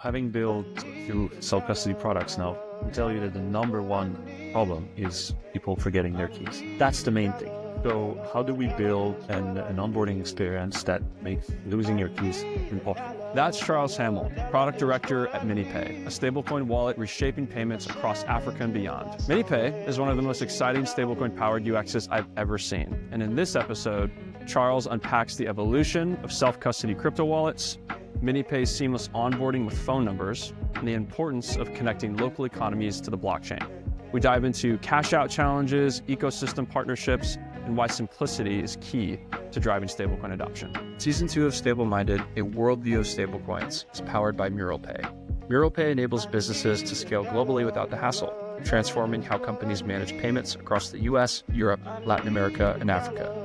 having built a few self-custody products now, I can tell you that the number one problem is people forgetting their keys. That's the main thing. So how do we build an onboarding experience that makes losing your keys impossible? That's Charles Hamel, Product Director at MiniPay, a stablecoin wallet reshaping payments across Africa and beyond. MiniPay is one of the most exciting stablecoin-powered UXs I've ever seen. And in this episode, Charles unpacks the evolution of self-custody crypto wallets, MiniPay's seamless onboarding with phone numbers, and the importance of connecting local economies to the blockchain. We dive into cash-out challenges, ecosystem partnerships, and why simplicity is key to driving stablecoin adoption. Season 2 of Stableminded, a worldview of stablecoins, is powered by MuralPay. MuralPay enables businesses to scale globally without the hassle, transforming how companies manage payments across the US, Europe, Latin America, and Africa.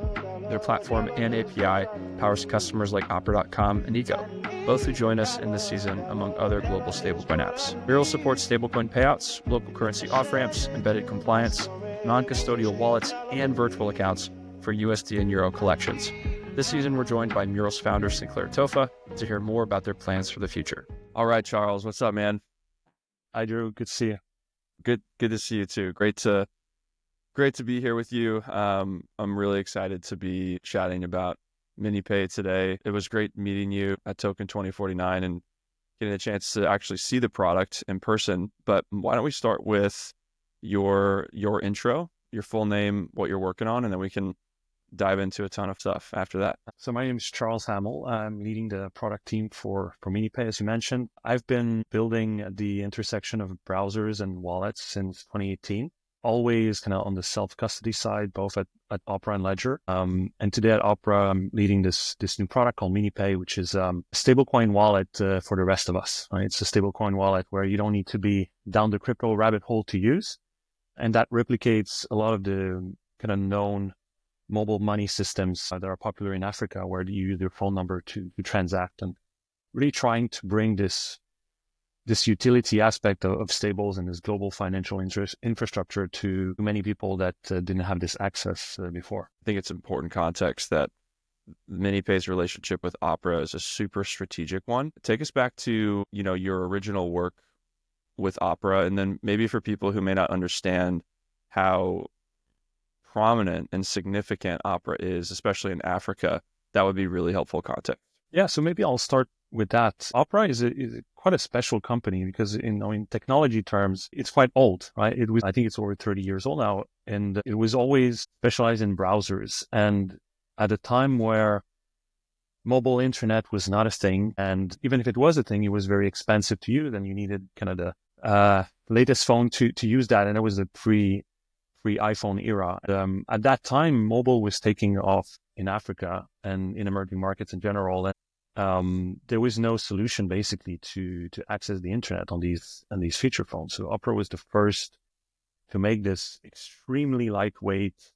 Their platform and API powers customers like Opera.com and Eco, both who join us in this season among other global stablecoin apps. Mural supports stablecoin payouts, local currency off-ramps, embedded compliance, non-custodial wallets, and virtual accounts for USD and Euro collections. This season, we're joined by Mural's founder, Sinclair Tofa, to hear more about their plans for the future. All right, Charles, what's up, man? Hi, Drew. Good to see you. Good to see you too. Great to be here with you. I'm really excited to be chatting about MiniPay today. It was great meeting you at Token 2049 and getting a chance to actually see the product in person. But why don't we start with your intro, your full name, what you're working on, and then we can dive into a ton of stuff after that. So my name is Charles Hamel. I'm leading the product team for MiniPay, as you mentioned. I've been building at the intersection of browsers and wallets since 2018. Always kind of on the self-custody side, both at Opera and Ledger. And today at Opera, I'm leading this new product called MiniPay, which is a stablecoin wallet for the rest of us. Right? It's a stablecoin wallet where you don't need to be down the crypto rabbit hole to use. And that replicates a lot of the kind of known mobile money systems that are popular in Africa, where you use your phone number to transact, and really trying to bring this utility aspect of stables and this global financial infrastructure to many people that didn't have this access before. I think it's important context that MiniPay's relationship with Opera is a super strategic one. Take us back to, your original work with Opera, and then maybe for people who may not understand how prominent and significant Opera is, especially in Africa, that would be really helpful context. Yeah, so maybe I'll start with that. Opera is quite a special company because in technology terms, it's quite old, right? I think it's over 30 years old now, and it was always specialized in browsers. And at a time where mobile internet was not a thing, and even if it was a thing, it was very expensive to use, and you needed kind of the latest phone to use that, and it was the pre-iPhone era. At that time, mobile was taking off in Africa and in emerging markets in general, and there was no solution basically to access the internet on these feature phones. So Opera was the first to make this extremely lightweight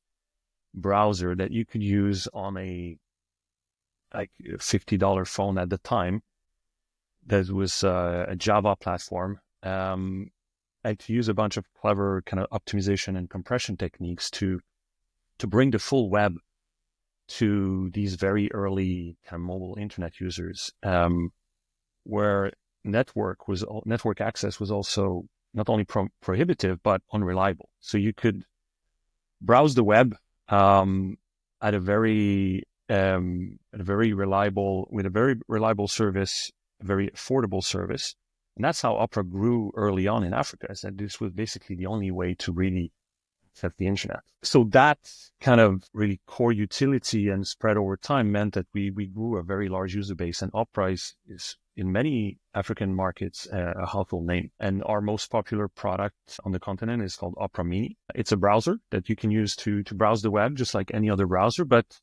browser that you could use on a $50 phone at the time. That was a Java platform, and to use a bunch of clever kind of optimization and compression techniques to bring the full web to these very early kind of mobile internet users, where network access was also not only prohibitive but unreliable. So you could browse the web at a very reliable service, a very affordable service. And that's how Opera grew early on in Africa, is that this was basically the only way to really access the internet. So that kind of really core utility and spread over time meant that we grew a very large user base, and Opera is in many African markets a household name. And our most popular product on the continent is called Opera Mini. It's a browser that you can use to browse the web just like any other browser, but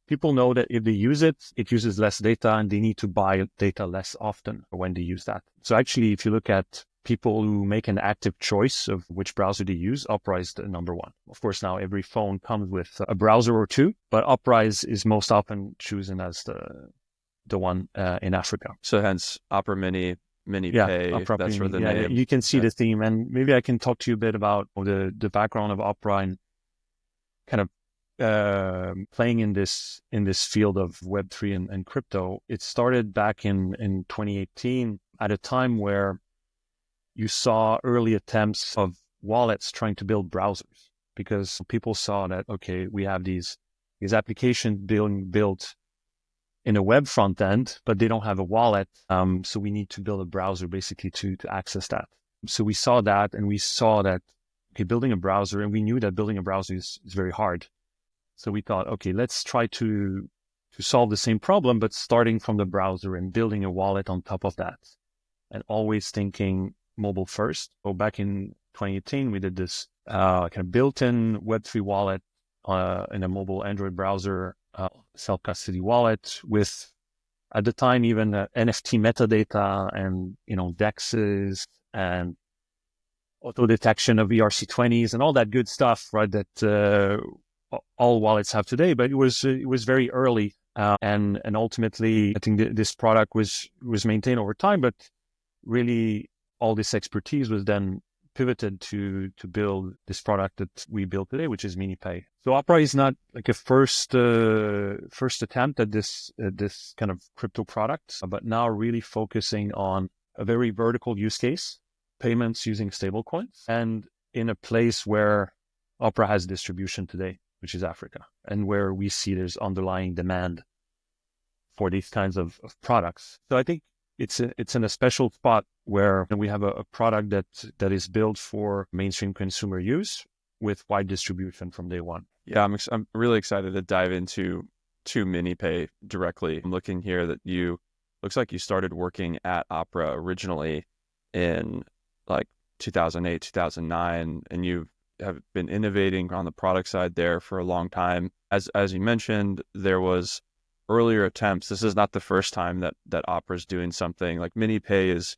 people know that if they use it, it uses less data, and they need to buy data less often when they use that. So actually, if you look at people who make an active choice of which browser they use, Opera is the number one. Of course, now every phone comes with a browser or two, but Opera is most often chosen as the one in Africa. So hence Opera Mini, MiniPay, yeah, Opera that's Mini, where the name. You can see the theme, and maybe I can talk to you a bit about the background of Opera and kind of playing in this field of Web3 and crypto. It started back in 2018. at a time where you saw early attempts of wallets trying to build browsers, because people saw that, okay, we have these applications being built in a web front end, but they don't have a wallet. So we need to build a browser basically to access that. So we saw that, and we saw that, okay, building a browser, and we knew that building a browser is very hard. So we thought, okay, let's try to solve the same problem, but starting from the browser and building a wallet on top of that, and always thinking mobile first. So back in 2018, we did this kind of built-in Web3 wallet in a mobile Android browser, self-custody wallet with, at the time, even NFT metadata and, DEXs and auto detection of ERC20s and all that good stuff, right? That all wallets have today. But it was very early, and ultimately, I think this product was maintained over time. But really, all this expertise was then pivoted to build this product that we built today, which is MiniPay. So Opera is not like a first attempt at this kind of crypto product, but now really focusing on a very vertical use case, payments using stablecoins, and in a place where Opera has distribution today, which is Africa, and where we see there's underlying demand for these kinds of products. So I think it's in a special spot where we have a product that is built for mainstream consumer use with wide distribution from day one. Yeah, I'm really excited to dive into MiniPay directly. I'm looking here that looks like you started working at Opera originally in like 2008, 2009, and you have been innovating on the product side there for a long time. As you mentioned, there was earlier attempts. This is not the first time that Opera's doing something like MiniPay is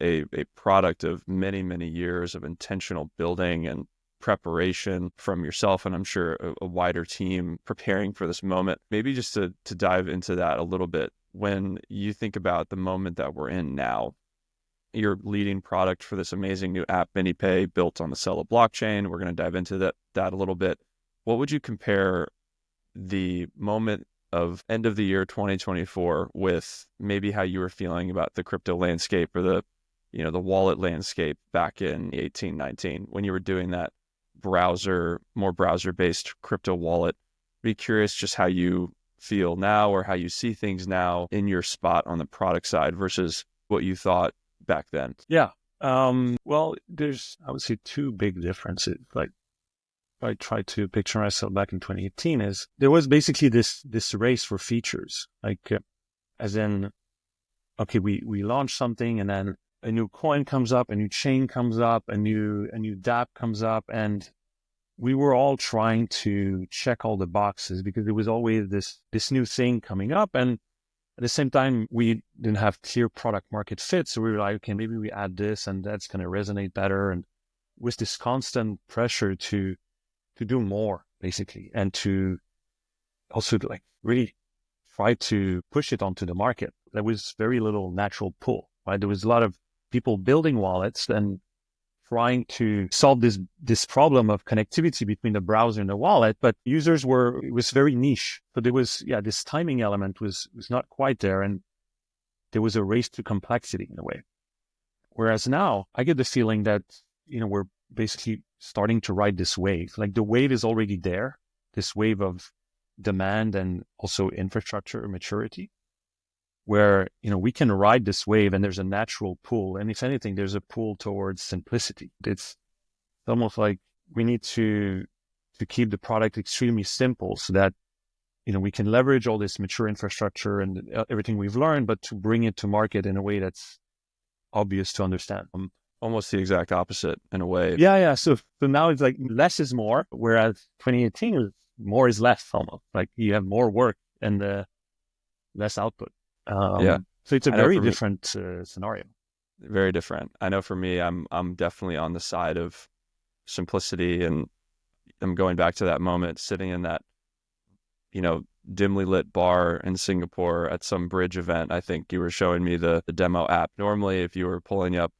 a product of many, many years of intentional building and preparation from yourself, and I'm sure a wider team preparing for this moment. Maybe just to dive into that a little bit, when you think about the moment that we're in now, your leading product for this amazing new app, MiniPay, built on the Celo blockchain. We're going to dive into that a little bit. What would you compare the moment of end of the year 2024 with maybe how you were feeling about the crypto landscape or the wallet landscape back in 18, 19, when you were doing that more browser-based crypto wallet? Be curious just how you feel now, or how you see things now in your spot on the product side versus what you thought back then. Yeah. Well, there's, I would say, two big differences. Like, I tried to picture myself back in 2018 is there was basically this race for features, like as in, okay, we launch something, and then a new coin comes up, a new chain comes up, a new dApp comes up, and we were all trying to check all the boxes because there was always this new thing coming up, and at the same time we didn't have clear product market fit. So we were like, okay, maybe we add this, and that's going to resonate better, and with this constant pressure to do more, basically, and to also like really try to push it onto the market. There was very little natural pull, right? There was a lot of people building wallets and trying to solve this problem of connectivity between the browser and the wallet, but it was very niche. So there was, this timing element was not quite there, and there was a race to complexity in a way. Whereas now I get the feeling that, we're basically starting to ride this wave. Like, the wave is already there, this wave of demand and also infrastructure maturity, where, we can ride this wave, and there's a natural pull. And if anything, there's a pull towards simplicity. It's almost like we need to keep the product extremely simple so that, we can leverage all this mature infrastructure and everything we've learned, but to bring it to market in a way that's obvious to understand. Almost the exact opposite in a way. Yeah. So now it's like less is more, whereas 2018 was more is less almost. Like, you have more work and less output. So it's a very different scenario. Very different. I know for me, I'm definitely on the side of simplicity, and I'm going back to that moment, sitting in that, dimly lit bar in Singapore at some bridge event. I think you were showing me the demo app. Normally, if you were pulling up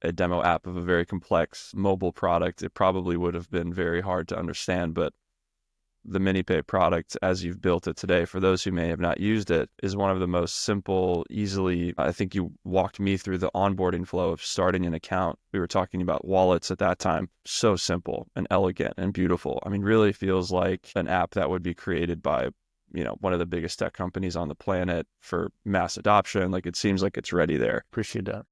a demo app of a very complex mobile product, it probably would have been very hard to understand. But the MiniPay product as you've built it today, for those who may have not used it, is one of the most simple, easily, I think you walked me through the onboarding flow of starting an account. We were talking about wallets at that time. So simple and elegant and beautiful. I mean, really feels like an app that would be created by, one of the biggest tech companies on the planet for mass adoption. Like, it seems like it's ready there. Appreciate that.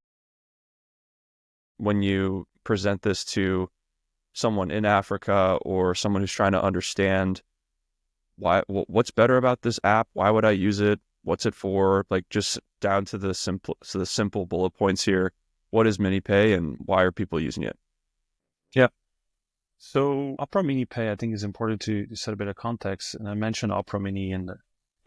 When you present this to someone in Africa or someone who's trying to understand what's better about this app, why would I use it, what's it for, like just down to the simple bullet points here. What is MiniPay and why are people using it? Yeah. So Opera MiniPay, I think, is important to set a bit of context. And I mentioned Opera Mini in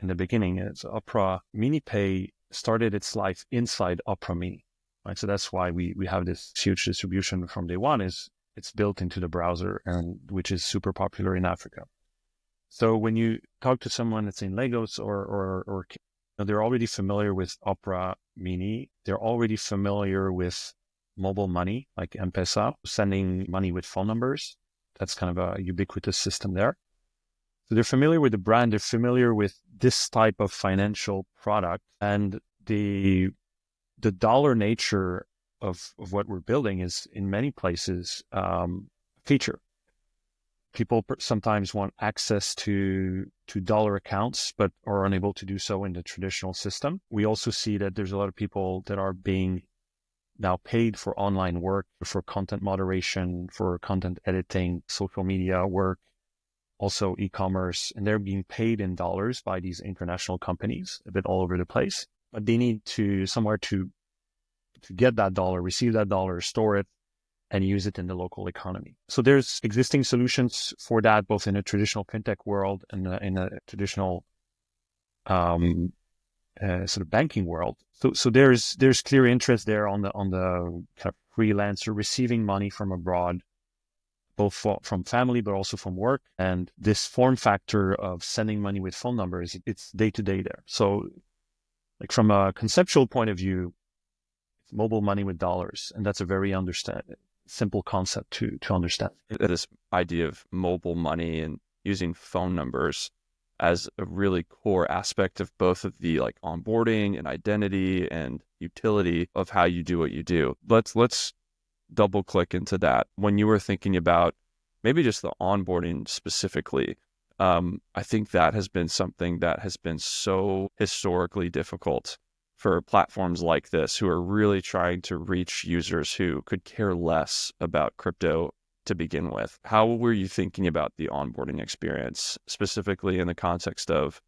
the beginning. It's Opera MiniPay started its life inside Opera Mini, right? So that's why we have this huge distribution from day one. Is it's built into the browser, and which is super popular in Africa. So when you talk to someone that's in Lagos or they're already familiar with Opera Mini, they're already familiar with mobile money like M-Pesa, sending money with phone numbers. That's kind of a ubiquitous system there. So they're familiar with the brand, they're familiar with this type of financial product, and the dollar nature of what we're building is in many places feature. People sometimes want access to dollar accounts, but are unable to do so in the traditional system. We also see that there's a lot of people that are being now paid for online work, for content moderation, for content editing, social media work, also e-commerce, and they're being paid in dollars by these international companies a bit all over the place. But they need to somewhere to get that dollar, receive that dollar, store it, and use it in the local economy. So there's existing solutions for that, both in a traditional fintech world and in a traditional sort of banking world. So there's clear interest there on the kind of freelancer receiving money from abroad, both from family but also from work. And this form factor of sending money with phone numbers, it's day to day there. So, like from a conceptual point of view, mobile money with dollars, and that's a very simple concept to understand. This idea of mobile money and using phone numbers as a really core aspect of both of the like onboarding and identity and utility of how you do what you do. Let's double click into that. When you were thinking about maybe just the onboarding specifically, I think that has been something that has been so historically difficult for platforms like this, who are really trying to reach users who could care less about crypto to begin with. How were you thinking about the onboarding experience, specifically in the context of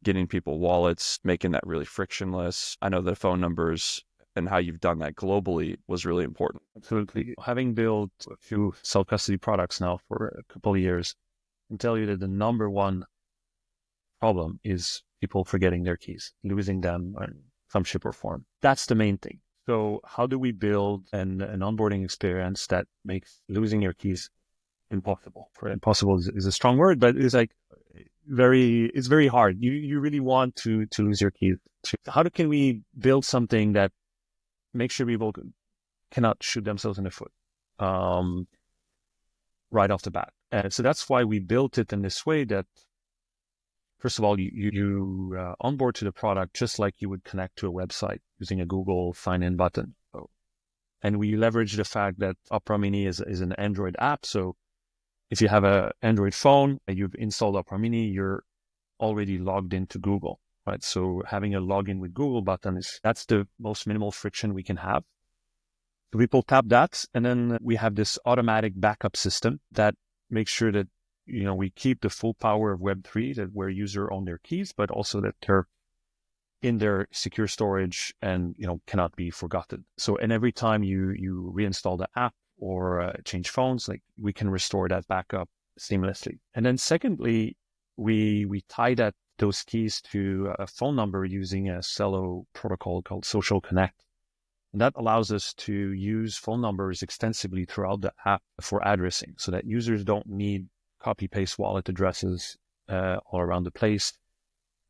getting people wallets, making that really frictionless? I know the phone numbers and how you've done that globally was really important. Absolutely. Having built a few self-custody products now for a couple of years, I can tell you that the number one problem is people forgetting their keys, losing them in some shape or form. That's the main thing. So how do we build an onboarding experience that makes losing your keys impossible? For impossible is a strong word, but it's like it's very hard. You really want to lose your keys. How can we build something that makes sure people cannot shoot themselves in the foot right off the bat? And so that's why we built it in this way that, first of all, you onboard to the product just like you would connect to a website using a Google sign-in button. And we leverage the fact that Opera Mini is an Android app. So if you have an Android phone and you've installed Opera Mini, you're already logged into Google, right? So having a login with Google button that's the most minimal friction we can have. So people tap that, and then we have this automatic backup system that makes sure that we keep the full power of Web3, that where users own their keys, but also that they're in their secure storage and, cannot be forgotten. So, and every time you reinstall the app or change phones, like we can restore that backup seamlessly. And then secondly, we tie those keys to a phone number using a Celo protocol called Social Connect. And that allows us to use phone numbers extensively throughout the app for addressing, so that users don't need copy-paste wallet addresses all around the place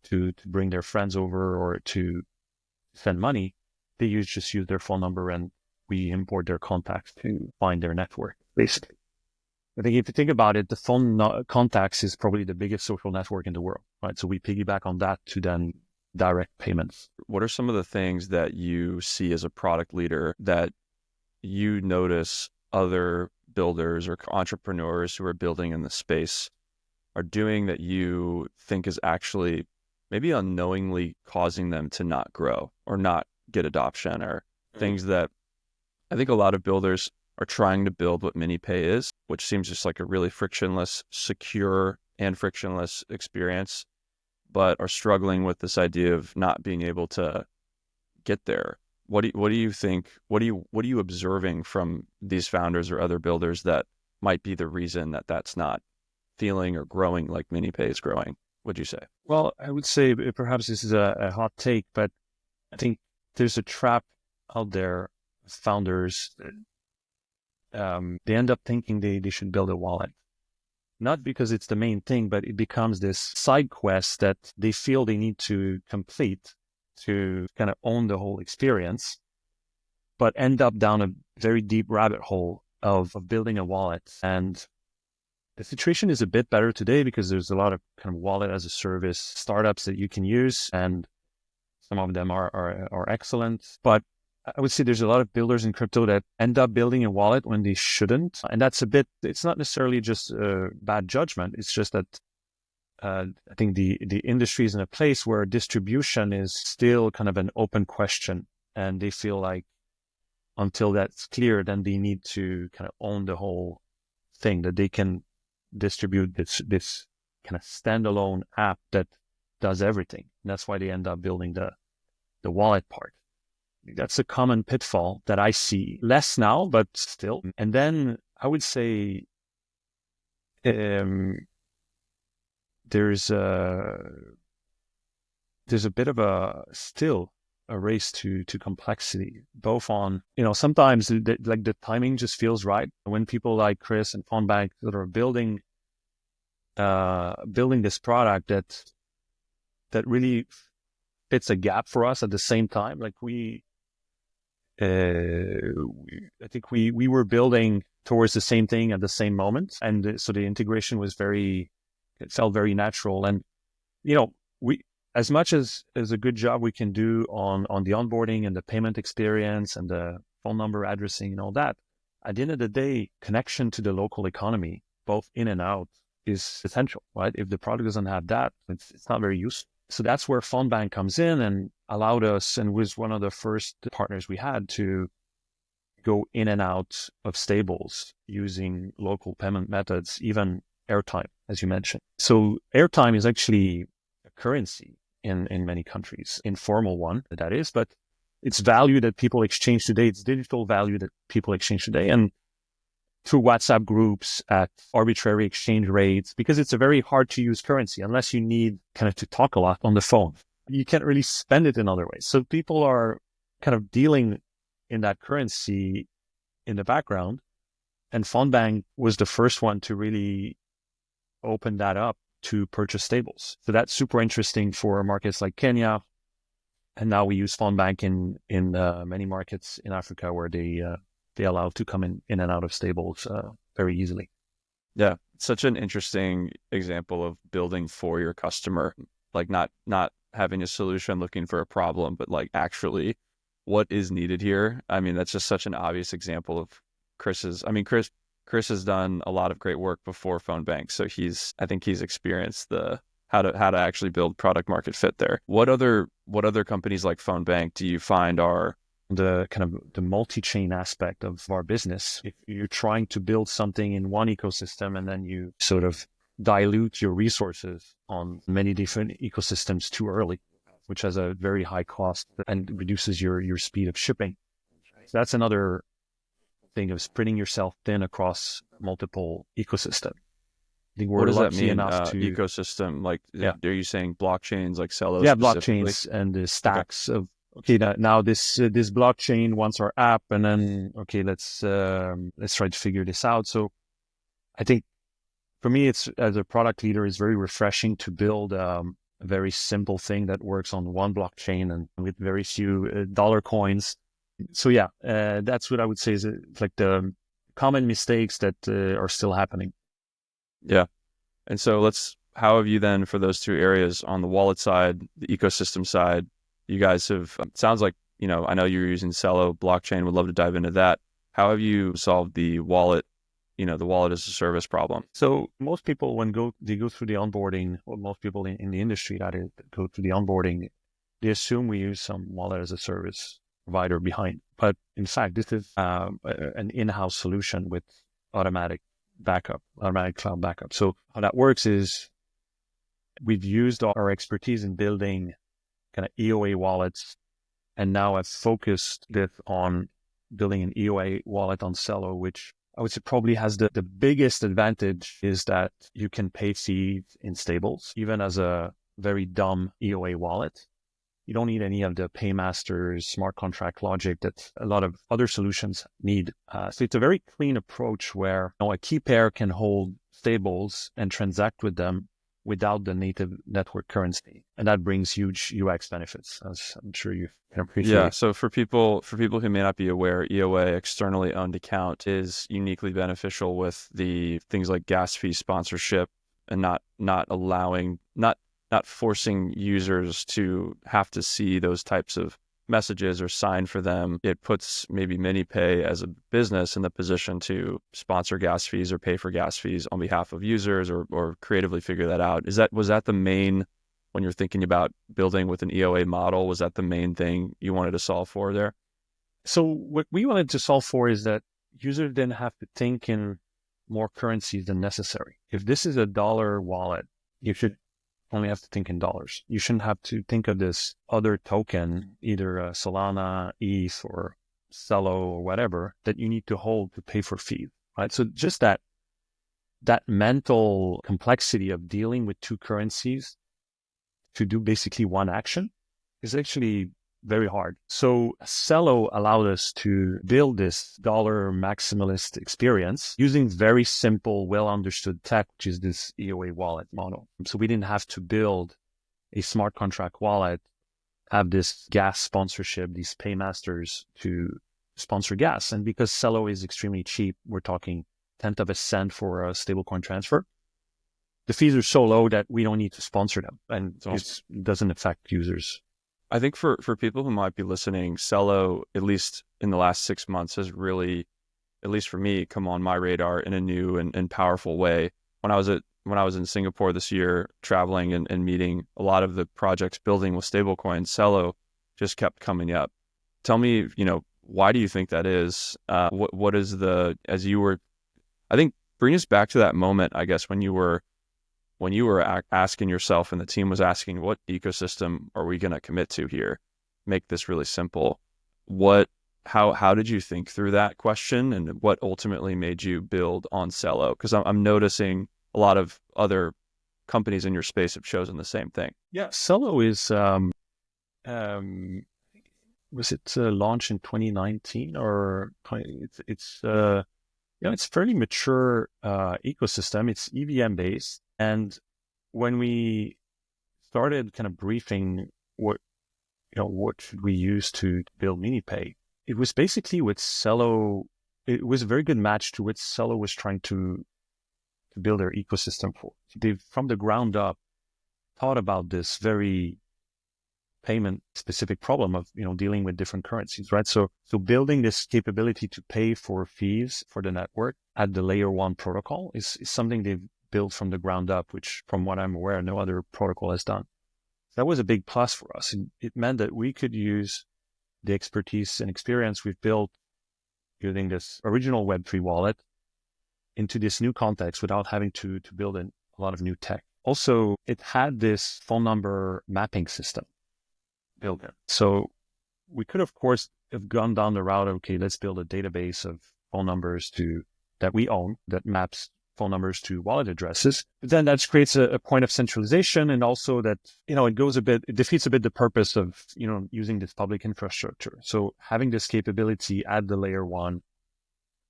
to bring their friends over or to send money. They just use their phone number, and we import their contacts to find their network, basically. I think if you think about it, the phone contacts is probably the biggest social network in the world, right? So we piggyback on that to then direct payments. What are some of the things that you see as a product leader that you notice other builders or entrepreneurs who are building in the space are doing that you think is actually maybe unknowingly causing them to not grow or not get adoption, or things that I think a lot of builders are trying to build what MiniPay is, which seems just like a really frictionless, secure and frictionless experience, but are struggling with this idea of not being able to get there. What do you think? What are you observing from these founders or other builders that might be the reason that that's not feeling or growing like MiniPay is growing? Would you say? Well, I would say perhaps this is a hot take, but I think there's a trap out there. Founders, they end up thinking they should build a wallet. Not because it's the main thing, but it becomes this side quest that they feel they need to complete to kind of own the whole experience, but end up down a very deep rabbit hole of building a wallet. And the situation is a bit better today because there's a lot of kind of wallet as a service startups that you can use, and some of them are excellent. But I would say there's a lot of builders in crypto that end up building a wallet when they shouldn't. And that's it's not necessarily just bad judgment. It's just that I think the industry is in a place where distribution is still kind of an open question. And they feel like until that's clear, then they need to kind of own the whole thing, that they can distribute this kind of standalone app that does everything. And that's why they end up building the wallet part. That's a common pitfall that I see less now, but still. And then I would say there's a bit of still a race to complexity, both on, sometimes the timing just feels right when people like Chris and Fundbank that are building this product that really fits a gap for us at the same time. Like I think we were building towards the same thing at the same moment. And so the integration it felt very natural. And, we, as much as a good job we can do on the onboarding and the payment experience and the phone number addressing and all that, at the end of the day, connection to the local economy, both in and out, is essential, right? If the product doesn't have that, it's not very useful. So that's where Fundbank comes in and allowed us, and was one of the first partners we had to go in and out of stables using local payment methods, even airtime, as you mentioned. So airtime is actually a currency in many countries, informal one, that is, but it's value that people exchange today. It's digital value that people exchange today. And through WhatsApp groups at arbitrary exchange rates, because it's a very hard to use currency unless you need kind of to talk a lot on the phone. You can't really spend it in other ways. So people are kind of dealing in that currency in the background. And Fundbank was the first one to really open that up to purchase stables. So that's super interesting for markets like Kenya. And now we use Fundbank in many markets in Africa where they allow to come in and out of stables very easily. Yeah, such an interesting example of building for your customer, like not having a solution looking for a problem, but like actually what is needed here. I mean, that's just such an obvious example of Chris's. I mean, Chris has done a lot of great work before Fundbank, so I think he's experienced the how to actually build product market fit there. What other companies like Fundbank do you find are the kind of the multi-chain aspect of our business? If you're trying to build something in one ecosystem and then you sort of dilute your resources on many different ecosystems too early, which has a very high cost and reduces your speed of shipping. So that's another thing of spreading yourself thin across multiple ecosystems. I think we're what does that lucky mean? enough to Ecosystem, like, are you saying blockchains like Celo? Yeah, specifically? blockchains and the stacks of, okay, now this blockchain wants our app, and then, okay, let's try to figure this out. So I think for me, it's, as a product leader, it's very refreshing to build a very simple thing that works on one blockchain and with very few dollar coins. So yeah, that's what I would say is like the common mistakes that are still happening. Yeah. And so how have you then, for those two areas, on the wallet side, the ecosystem side, you guys have, it sounds like, I know you're using Celo blockchain, would love to dive into that. How have you solved the wallet, the wallet as a service problem? So most people, they go through the onboarding, or most people in the industry that go through the onboarding, they assume we use some wallet as a service provider behind. But in fact, this is an in-house solution with automatic cloud backup. So how that works is we've used our expertise in building kind of EOA wallets, and now I've focused this on building an EOA wallet on Celo, which I would say probably has the biggest advantage is that you can pay fees in stables, even as a very dumb EOA wallet. You don't need any of the paymasters, smart contract logic that a lot of other solutions need. So it's a very clean approach where a key pair can hold stables and transact with them without the native network currency. And that brings huge UX benefits, as I'm sure you can appreciate. Yeah. So for people who may not be aware, EOA, externally owned account, is uniquely beneficial with the things like gas fee sponsorship and not forcing users to have to see those types of messages or sign for them. It puts maybe MiniPay as a business in the position to sponsor gas fees or pay for gas fees on behalf of users, or creatively figure that out. Was that the main, when you're thinking about building with an EOA model, was that the main thing you wanted to solve for there? So what we wanted to solve for is that users didn't have to think in more currencies than necessary. If this is a dollar wallet, you should only have to think in dollars. You shouldn't have to think of this other token, either Solana, ETH, or Celo, or whatever, that you need to hold to pay for fees, right? So just that mental complexity of dealing with two currencies to do basically one action is actually very hard. So Celo allowed us to build this dollar maximalist experience using very simple, well-understood tech, which is this EOA wallet model. So we didn't have to build a smart contract wallet, have this gas sponsorship, these paymasters to sponsor gas. And because Celo is extremely cheap, we're talking 1/10 of a cent for a stablecoin transfer. The fees are so low that we don't need to sponsor them, and it doesn't affect users. I think for people who might be listening, Celo, at least in the last 6 months, has really, at least for me, come on my radar in a new and powerful way. When I was in Singapore this year, traveling and meeting a lot of the projects building with stablecoins, Celo just kept coming up. Tell me, why do you think that is? What is I think bring us back to that moment, I guess, when you were asking yourself and the team was asking, what ecosystem are we going to commit to here? Make this really simple. How did you think through that question, and what ultimately made you build on Celo? Because I'm noticing a lot of other companies in your space have chosen the same thing. Yeah, Celo is, was it launched in 2019 or it's it's a fairly mature ecosystem. It's EVM based. And when we started kind of briefing what should we use to build MiniPay, it was basically with Celo. It was a very good match to what Celo was trying to build their ecosystem for. They've, from the ground up, thought about this very payment specific problem of dealing with different currencies, right? So building this capability to pay for fees for the network at the layer 1 protocol is something they've built from the ground up, which, from what I'm aware, no other protocol has done. That was a big plus for us. It meant that we could use the expertise and experience we've built using this original Web3 wallet into this new context without having to build in a lot of new tech. Also, it had this phone number mapping system built in. So we could, of course, have gone down the route of, okay, let's build a database of phone numbers that we own that maps phone numbers to wallet addresses. But then that creates a point of centralization, and also that, it defeats a bit the purpose of, using this public infrastructure. So having this capability at the layer 1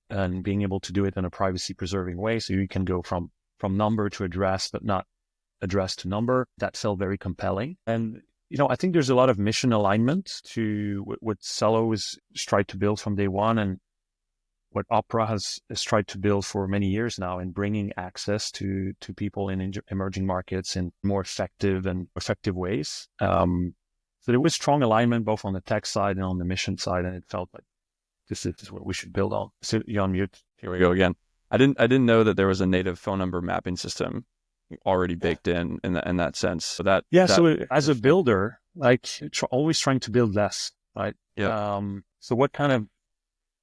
and being able to do it in a privacy preserving way, so you can go from number to address, but not address to number, that felt very compelling. And, I think there's a lot of mission alignment to what Celo is tried to build from day one. And what Opera has tried to build for many years now in bringing access to people in emerging markets in more effective ways. So there was strong alignment both on the tech side and on the mission side, and it felt like this is what we should build on. So you're on mute. Here we go again. I didn't know that there was a native phone number mapping system already baked in that sense. So so as a builder, like always trying to build less, right? Yeah. So what kind of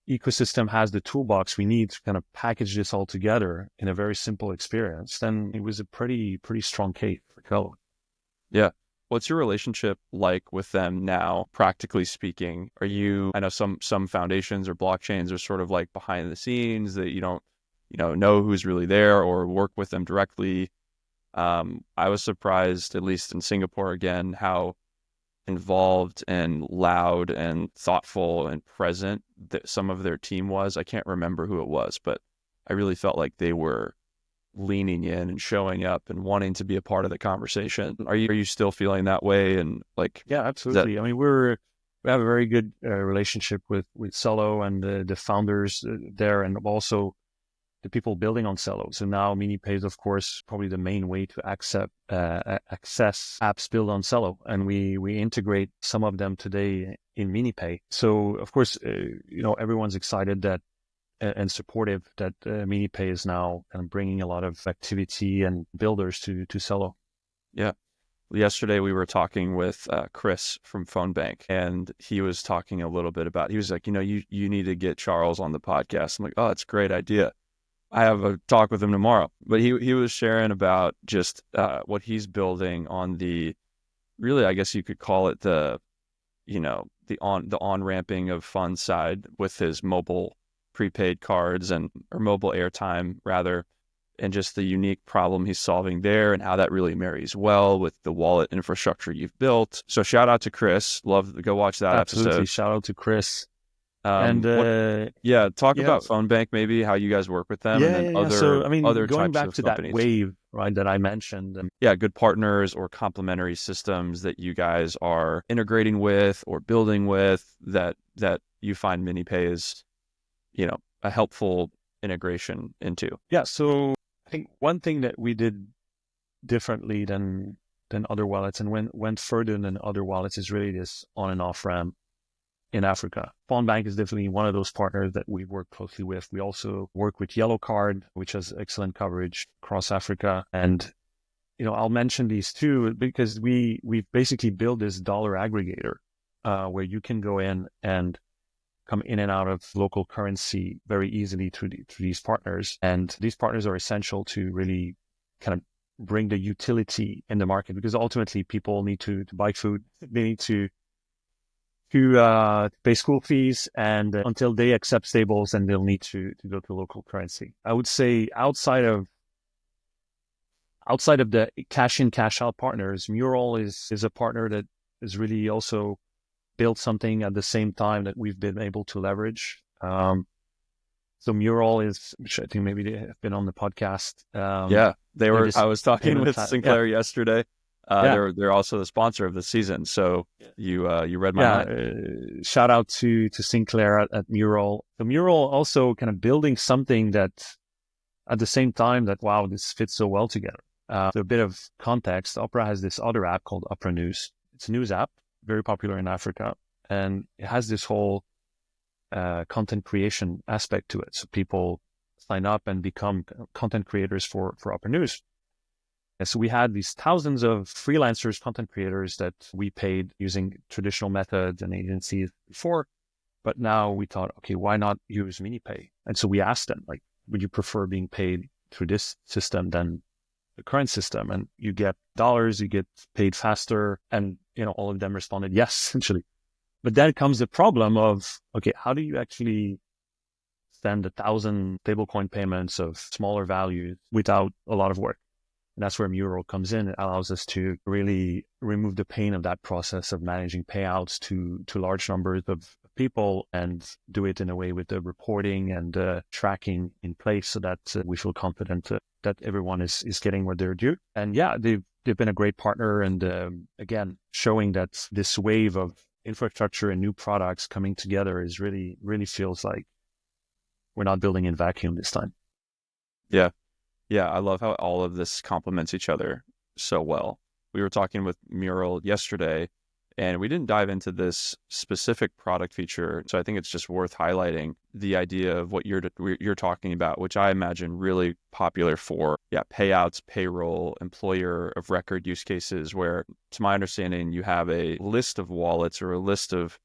ecosystem has the toolbox we need to kind of package this all together in a very simple experience? Then it was a pretty strong case for Celo. Yeah. What's your relationship like with them now, practically speaking? I know some foundations or blockchains are sort of like behind the scenes that you don't, know who's really there or work with them directly. I was surprised, at least in Singapore again, how involved and loud and thoughtful and present that some of their team was. I can't remember who it was, but I really felt like they were leaning in and showing up and wanting to be a part of the conversation. Are you still feeling that way? And yeah, absolutely. I mean, we have a very good relationship with Celo and the founders there, and also the people building on Celo. So now MiniPay is, of course, probably the main way to access apps built on Celo, and we integrate some of them today in MiniPay. So of course, everyone's excited that and supportive that MiniPay is now kind of bringing a lot of activity and builders to Celo. Yeah. Yesterday we were talking with Chris from Fundbank, and he was talking a little bit about, he was like, you need to get Charles on the podcast. I'm like, oh, that's a great idea. I have a talk with him tomorrow. But he was sharing about just what he's building on the, really, I guess you could call it the on-ramping of funds side with his mobile prepaid cards or mobile airtime rather, and just the unique problem he's solving there and how that really marries well with the wallet infrastructure you've built. So shout out to Chris. Love to go watch that episode. Shout out to Chris. Talk about Fundbank, maybe how you guys work with them, and then other going types back of to companies. That wave, right, that I mentioned. Good partners or complementary systems that you guys are integrating with or building with that you find MiniPay is, a helpful integration into. Yeah. So I think one thing that we did differently than other wallets and went further than other wallets is really this on and off ramp in Africa. Fundbank is definitely one of those partners that we work closely with. We also work with Yellowcard, which has excellent coverage across Africa. And, I'll mention these two because we've basically built this dollar aggregator where you can go in and come in and out of local currency very easily through these partners. And these partners are essential to really kind of bring the utility in the market, because ultimately people need to buy food. They need to pay school fees, and until they accept stables, and they'll need to go to local currency. I would say outside of the cash in, cash out partners, Mural is a partner that is really also built something at the same time that we've been able to leverage. So Mural is, which I think maybe they have been on the podcast. They were. I was talking with Sinclair yesterday. They're also the sponsor of the season. So you read my mind. Shout out to Sinclair at Mural. The Mural also kind of building something that at the same time that, wow, this fits so well together. So a bit of context, Opera has this other app called Opera News. It's a news app, very popular in Africa, and it has this whole content creation aspect to it. So people sign up and become content creators for Opera News. And so we had these thousands of freelancers, content creators that we paid using traditional methods and agencies before. But now we thought, okay, why not use MiniPay? And so we asked them, like, would you prefer being paid through this system than the current system? And you get dollars, you get paid faster. And, all of them responded yes, essentially. But then comes the problem of, okay, how do you actually send 1,000 stablecoin payments of smaller values without a lot of work? And that's where Mural comes in. It allows us to really remove the pain of that process of managing payouts to large numbers of people, and do it in a way with the reporting and tracking in place, so that we feel confident that everyone is getting what they're due. And they've been a great partner, and again, showing that this wave of infrastructure and new products coming together is really feels like we're not building in vacuum this time. Yeah. Yeah. I love how all of this complements each other so well. We were talking with Mural yesterday, and we didn't dive into this specific product feature. So I think it's just worth highlighting the idea of what you're talking about, which I imagine really popular for payouts, payroll, employer of record use cases, where, to my understanding, you have a list of wallets or a list of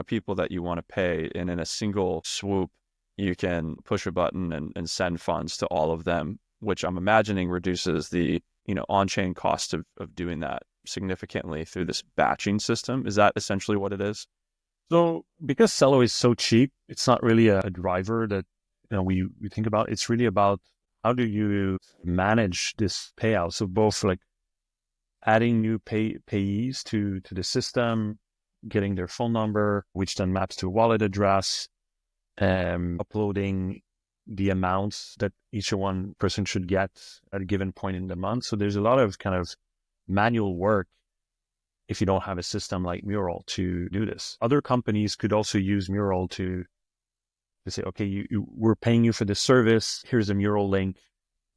people that you want to pay, and in a single swoop, you can push a button and send funds to all of them, which I'm imagining reduces the on-chain cost of doing that significantly through this batching system. Is that essentially what it is? So because Celo is so cheap, it's not really a driver that we think about. It's really about how do you manage this payout. So both like adding new payees to the system, getting their phone number, which then maps to a wallet address, uploading the amounts that each one person should get at a given point in the month. So there's a lot of kind of manual work if you don't have a system like Mural to do this. Other companies could also use Mural to say, okay, we're paying you for this service. Here's a Mural link.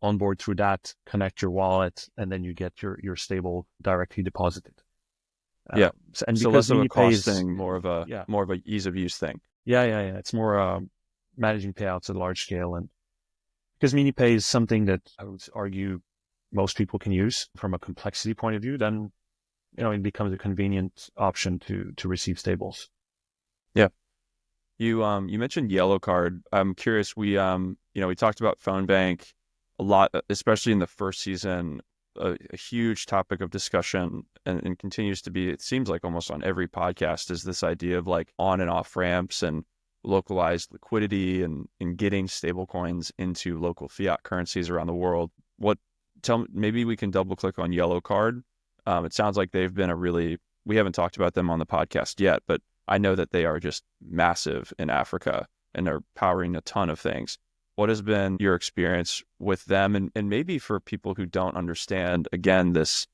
Onboard through that, connect your wallet, and then you get your stable directly deposited. And so less of a MiniPay cost thing, more of a ease of use thing. Yeah. It's more managing payouts at large scale, and because MiniPay is something that I would argue most people can use from a complexity point of view, then it becomes a convenient option to receive stables. Yeah. You mentioned Yellowcard. I'm curious. We talked about Fundbank a lot, especially in the first season. A huge topic of discussion and continues to be, it seems like almost on every podcast, is this idea of like on and off ramps and localized liquidity and getting stablecoins into local fiat currencies around the world. Maybe we can double click on Yellowcard. It sounds like they've been we haven't talked about them on the podcast yet, but I know that they are just massive in Africa and they're powering a ton of things. What has been your experience with them? And maybe for people who don't understand, again, this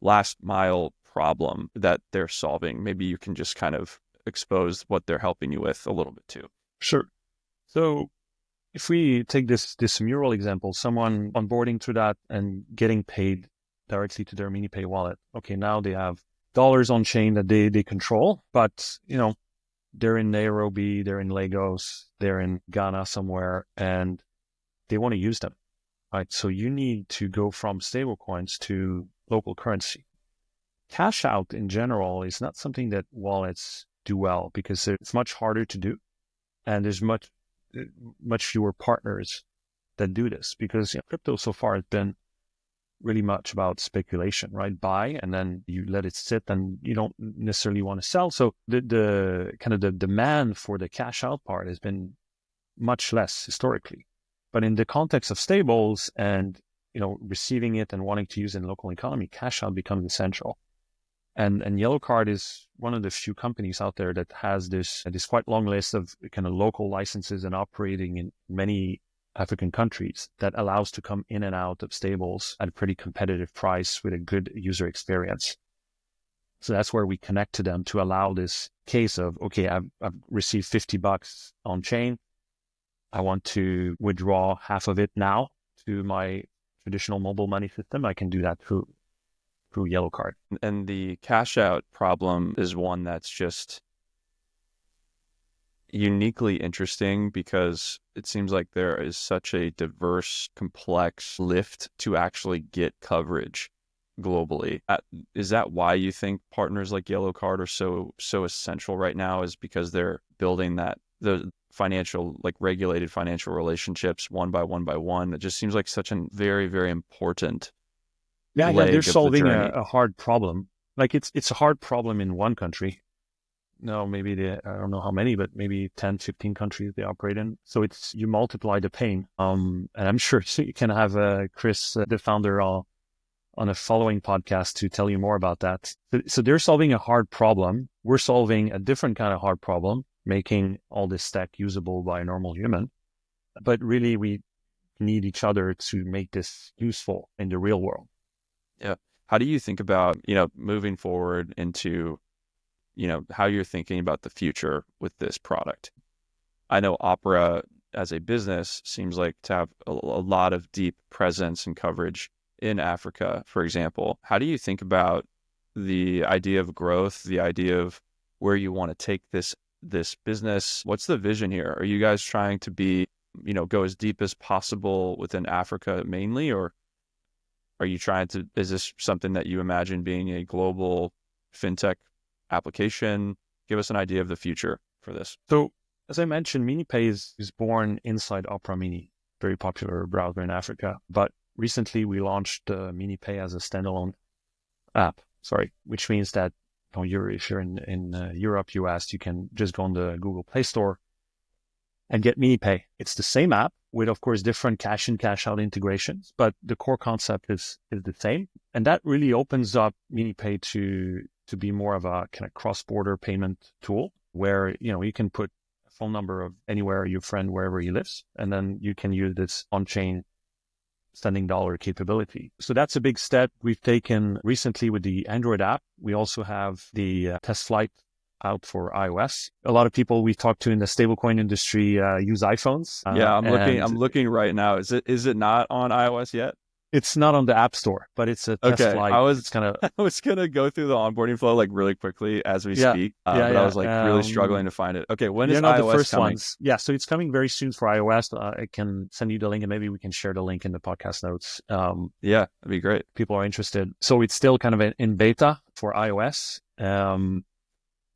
last mile problem that they're solving, maybe you can just kind of expose what they're helping you with a little bit too. Sure. So if we take this Mural example, someone onboarding through that and getting paid directly to their MiniPay wallet. Okay, now they have dollars on chain that they control, but they're in Nairobi, they're in Lagos, they're in Ghana somewhere, and they want to use them, right? So you need to go from stablecoins to local currency. Cash out in general is not something that wallets do well because it's much harder to do, and there's much fewer partners that do this because crypto so far has been really much about speculation, right? Buy and then you let it sit and you don't necessarily want to sell. So the kind of the demand for the cash out part has been much less historically. But in the context of stables and receiving it and wanting to use it in the local economy, cash out becomes essential. And Yellowcard is one of the few companies out there that has this quite long list of kind of local licenses and operating in many African countries that allows to come in and out of stables at a pretty competitive price with a good user experience. So that's where we connect to them to allow this case of, okay, I've received $50 on chain. I want to withdraw half of it now to my traditional mobile money system. I can do that through Yellowcard. And the cash out problem is one that's just uniquely interesting because it seems like there is such a diverse, complex lift to actually get coverage globally. Is that why you think partners like Yellowcard are so essential right now, is because they're building the financial, like regulated financial relationships one by one? It just seems like such a very, very important leg they're solving of the journey. a hard problem. Like it's a hard problem in one country. No, maybe I don't know how many, but maybe 10, 15 countries they operate in. So you multiply the pain. And I'm sure you can have Chris, the founder, on a following podcast to tell you more about that. So they're solving a hard problem. We're solving a different kind of hard problem, making all this stack usable by a normal human. But really, we need each other to make this useful in the real world. Yeah. How do you think about, moving forward into how you're thinking about the future with this product? I know Opera as a business seems like to have a lot of deep presence and coverage in Africa, for example. How do you think about the idea of growth, the idea of where you want to take this business? What's the vision here? Are you guys trying to be, go as deep as possible within Africa mainly, or are you trying to, is this something that you imagine being a global fintech application? Give us an idea of the future for this. So as I mentioned, MiniPay is born inside Opera Mini, very popular browser in Africa. But recently we launched MiniPay as a standalone app, which means that if you're in Europe, US, you can just go on the Google Play Store and get MiniPay. It's the same app with, of course, different cash in, cash out integrations, but the core concept is the same. And that really opens up MiniPay to be more of a kind of cross-border payment tool where, you can put a phone number of anywhere your friend, wherever he lives, and then you can use this on-chain sending dollar capability. So that's a big step we've taken recently with the Android app. We also have the test flight out for iOS. A lot of people we talk to in the stablecoin industry use iPhones. I'm looking right now. Is it not on iOS yet? It's not on the App Store, but it's a test flight. I was gonna go through the onboarding flow like really quickly as we speak, but I was like really struggling to find it. Okay, when is iOS the first coming? Ones? Yeah, so it's coming very soon for iOS. I can send you the link, and maybe we can share the link in the podcast notes. Yeah, that'd be great. People are interested. So it's still kind of in beta for iOS.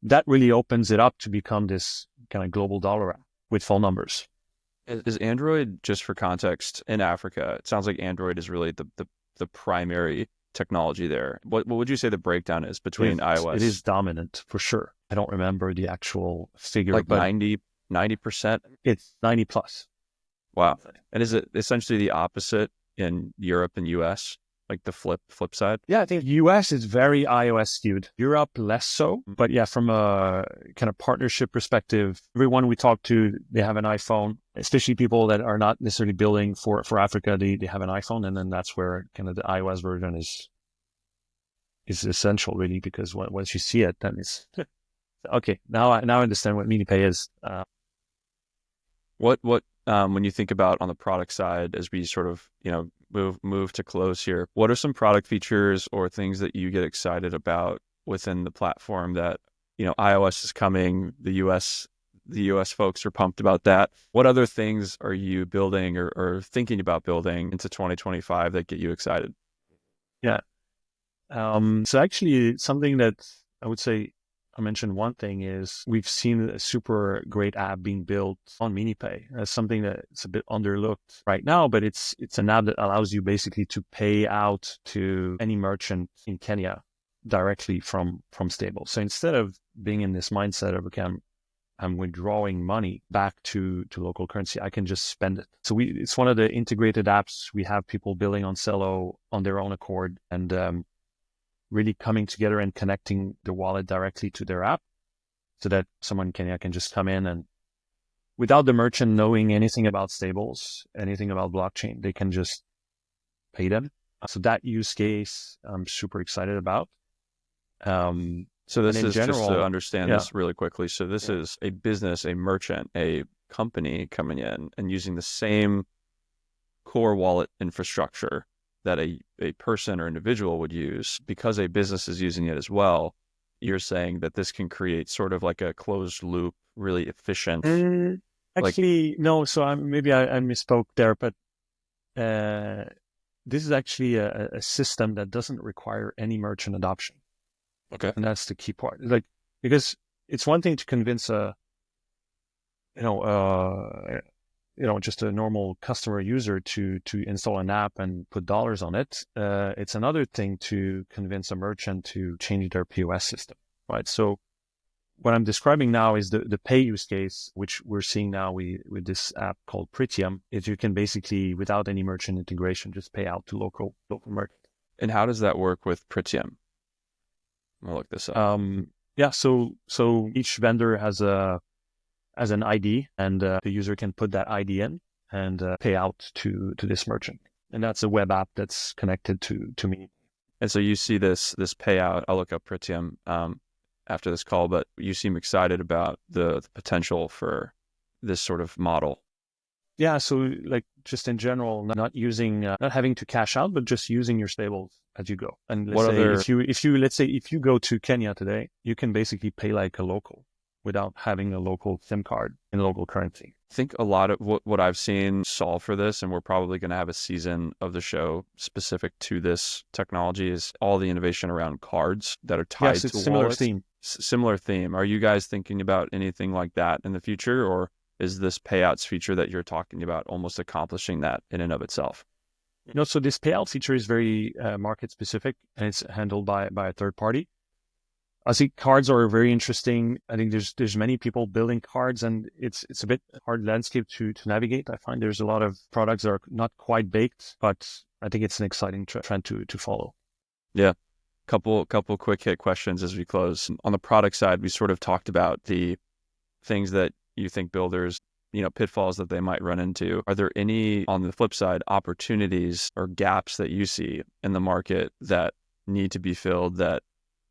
That really opens it up to become this kind of global dollar app with phone numbers. Is Android, just for context, in Africa? It sounds like Android is really the primary technology there. What would you say the breakdown is between iOS? It is dominant for sure. I don't remember the actual figure, like but 90%. It's 90 plus. Wow. And is it essentially the opposite in Europe and US? Like the flip side? Yeah, I think US is very iOS skewed. Europe, less so. But yeah, from a kind of partnership perspective, everyone we talk to, they have an iPhone, especially people that are not necessarily building for Africa, they have an iPhone. And then that's where kind of the iOS version is essential, really, because once you see it, then it's okay. Now I understand what MiniPay is. What when you think about on the product side, as we sort of, move to close here, what are some product features or things that you get excited about within the platform that, iOS is coming, the US folks are pumped about that. What other things are you building or thinking about building into 2025 that get you excited? Yeah. So actually something that I would say, I mentioned one thing is we've seen a super great app being built on MiniPay. That's something that's a bit underlooked right now, but it's an app that allows you basically to pay out to any merchant in Kenya directly from Stable. So instead of being in this mindset of, okay, I'm withdrawing money back to local currency, I can just spend it. So it's one of the integrated apps we have people building on Celo on their own accord, and really coming together and connecting the wallet directly to their app so that someone in Kenya can just come in and without the merchant knowing anything about stables, anything about blockchain, they can just pay them. So that use case I'm super excited about. So this is general, just to understand this really quickly. So this is a business, a merchant, a company coming in and using the same core wallet infrastructure that a person or individual would use. Because a business is using it as well, you're saying that this can create sort of like a closed loop, really efficient. Actually, no. So I misspoke there, but this is actually a system that doesn't require any merchant adoption. Okay. And that's the key part. Because it's one thing to convince just a normal customer user to install an app and put dollars on it. It's another thing to convince a merchant to change their POS system, right? So what I'm describing now is the pay use case, which we're seeing now with this app called Pritium, is you can basically, without any merchant integration, just pay out to local merchant. And how does that work with Pritium? I'll look this up. So each vendor has an ID, and the user can put that ID in and pay out to this merchant. And that's a web app that's connected to me. And so you see this payout. I'll look up Pritium after this call, but you seem excited about the potential for this sort of model. Yeah, so like just in general, not using, not having to cash out, but just using your stables as you go. And let's say if you go to Kenya today, you can basically pay like a local without having a local SIM card in local currency. I think a lot of what I've seen solve for this, and we're probably going to have a season of the show specific to this technology, is all the innovation around cards that are tied to wallets. Similar theme. Are you guys thinking about anything like that in the future, or is this payouts feature that you're talking about almost accomplishing that in and of itself? No, so this payout feature is very market specific, and it's handled by a third party. I think cards are very interesting. I think there's many people building cards, and it's a bit hard landscape to navigate. I find there's a lot of products that are not quite baked, but I think it's an exciting trend to follow. Yeah. Couple quick hit questions as we close. On the product side, we sort of talked about the things that you think builders, pitfalls that they might run into. Are there any, on the flip side, opportunities or gaps that you see in the market that need to be filled, that,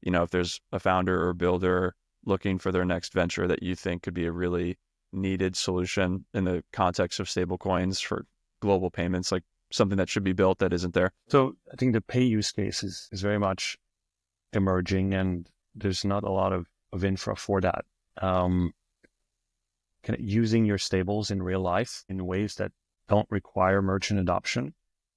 if there's a founder or builder looking for their next venture that you think could be a really needed solution in the context of stablecoins for global payments, like something that should be built that isn't there? So I think the pay use case is very much emerging, and there's not a lot of infra for that. Kind of using your stables in real life in ways that don't require merchant adoption,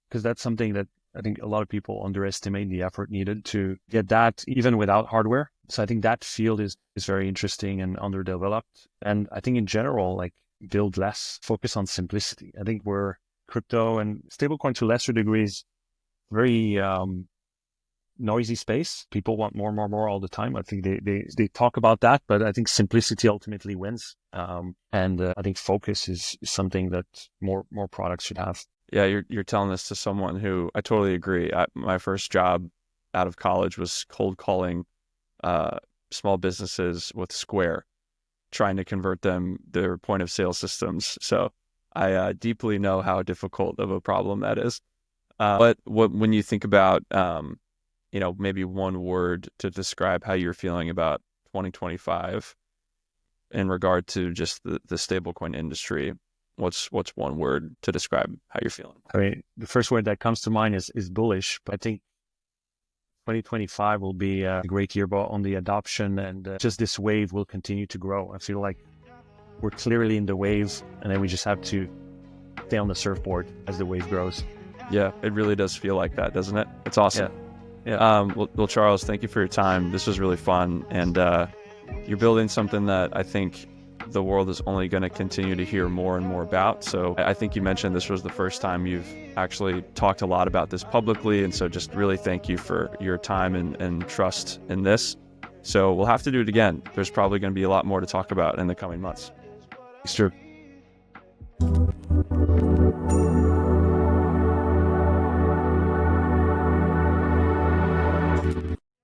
because that's something that I think a lot of people underestimate the effort needed to get that even without hardware. So I think that field is very interesting and underdeveloped. And I think in general, like build less, focus on simplicity. I think we're crypto and stablecoin to lesser degrees, very noisy space. People want more all the time. I think they talk about that, but I think simplicity ultimately wins. And I think focus is something that more products should have. Yeah, you're telling this to someone who I totally agree. My first job out of college was cold calling small businesses with Square, trying to convert them their point of sale systems. So I deeply know how difficult of a problem that is. But when you think about, maybe one word to describe how you're feeling about 2025 in regard to just the stablecoin industry, what's one word to describe how you're feeling? I mean, the first word that comes to mind is bullish, but I think 2025 will be a great year on the adoption, and just this wave will continue to grow. I feel like we're clearly in the wave, and then we just have to stay on the surfboard as the wave grows. Yeah, it really does feel like that, doesn't it? It's awesome. Yeah. Well, Charles, thank you for your time. This was really fun, and you're building something that I think the world is only going to continue to hear more and more about. So I think you mentioned this was the first time you've actually talked a lot about this publicly, and so just really thank you for your time and trust in this. So we'll have to do it again. There's probably going to be a lot more to talk about in the coming months. It's true.